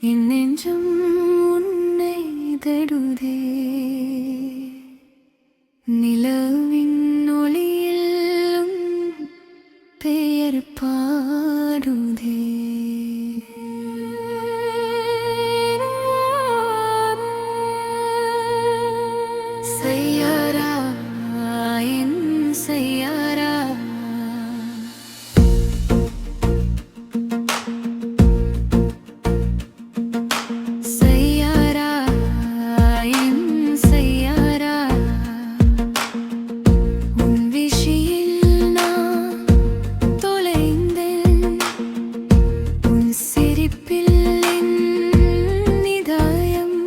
என் நெஞ்சம் உன்னை தேடுதே, நிலவின் ஒளியில் உன் பெயர் பாடுதே. சையாரா என் சையாரா, சையாரா என் சையாரா, உன் விஷயில் நான் தொலைந்தேன், உன் சிரிப்பில் என் இதயம்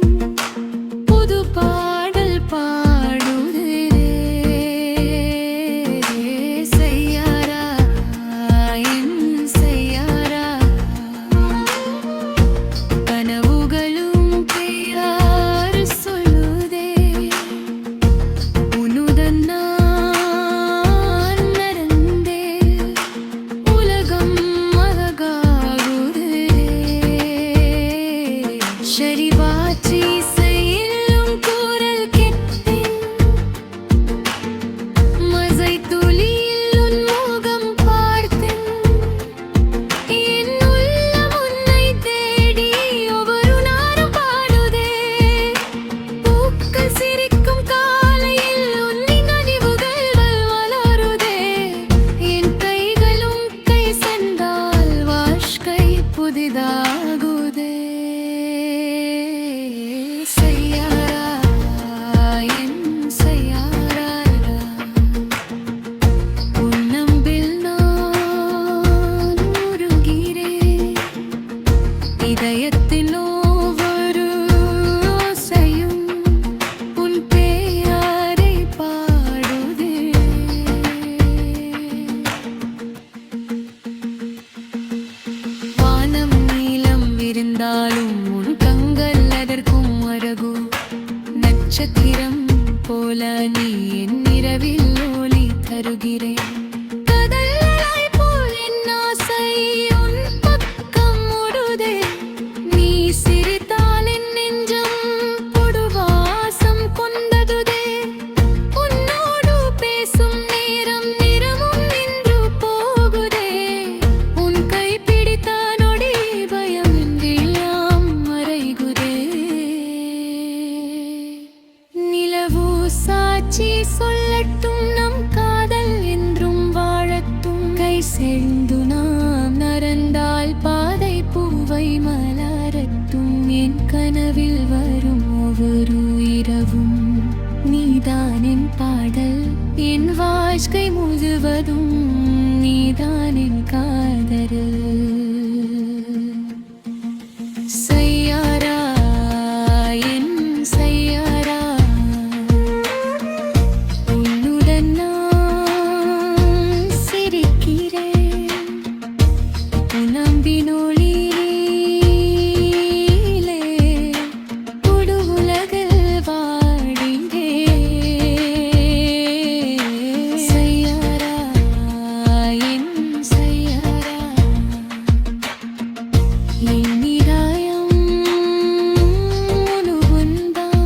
புது பாடல் பாடுதே. சையாரா என் சையாரா, கனவுகளும் பெயர் சொல்லுதே, உன்னுடன் நான் நடந்தே உலகம் அழகாகுதே. ஷரிவாற்றி செய்யும் குரல் கேட்டேன், மழை துளியில் உன் முகம் பார்த்தேன், என் உள்ளம் உன்னை தேடி ஒவ்வொரு நாளும் பாடுதே. பூக்கள் சிரிக்கும் காலையில் உன்னின் நினைவுகள் வளருதே, என் கைகளும் கை சென்றால் வாழ்க்கை புதிதாகுதே. சையாரா என் சையாரா, உன் அன்பில் நான் உருகிறேன், இதயத்தில் ஒவ்வொரு ஓசையும் உன் பெயரை பாடுதே. வானம் நீலம் விரிந்தாலும் உன் கண்கள் அதற்கும் அழகு, நட்சத்திரம் போல நீ என் இரவில் ஒளி தருகிறேன். கதல்களாய் போல் என் ஆசை உன் பக்கம் ஓடுதே, நீ சிரித்தால் என் நெஞ்சம் பொடுவாசம் கொண்டதுதே. உன்னோடு பேசும் நேரம் நிறமும் நின்று போகுதே, உன் கை பிடித்த நொடி பயம் என்றெல்லாம் மறைகுதே. நிலவு சாட்சி சொல்லட்டும், நம் காதல் என்றும் வாழட்டும், கை சேர்ந்து நாம் நடந்தால் பாதை பூவை மலரட்டும். என் கனவில் வரும் ஒவ்வொரு இரவும் நீதான் என் பாடல், என் வாழ்க்கை முழுவதும் நீதான் என் காதல். சையாரா என் சையாரா, உன்னுடன் நான் சிரிக்கிறேன், உன் அன்பின் ஒளியிலே புது உலகில் வாடினேன். சையாரா என் சையாரா, என் இதயம் உனக்குந்தான்,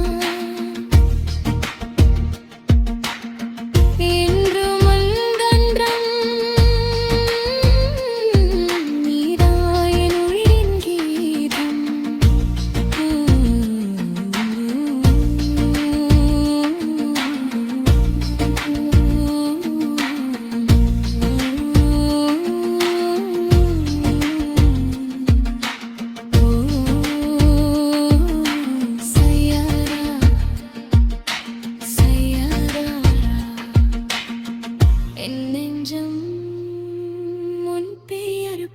என்றும் அன்பென்றும் நீதான் என் உயிரின் கீதம். சையாரா சையாரா, என் நெஞ்சம் உன் பெயர்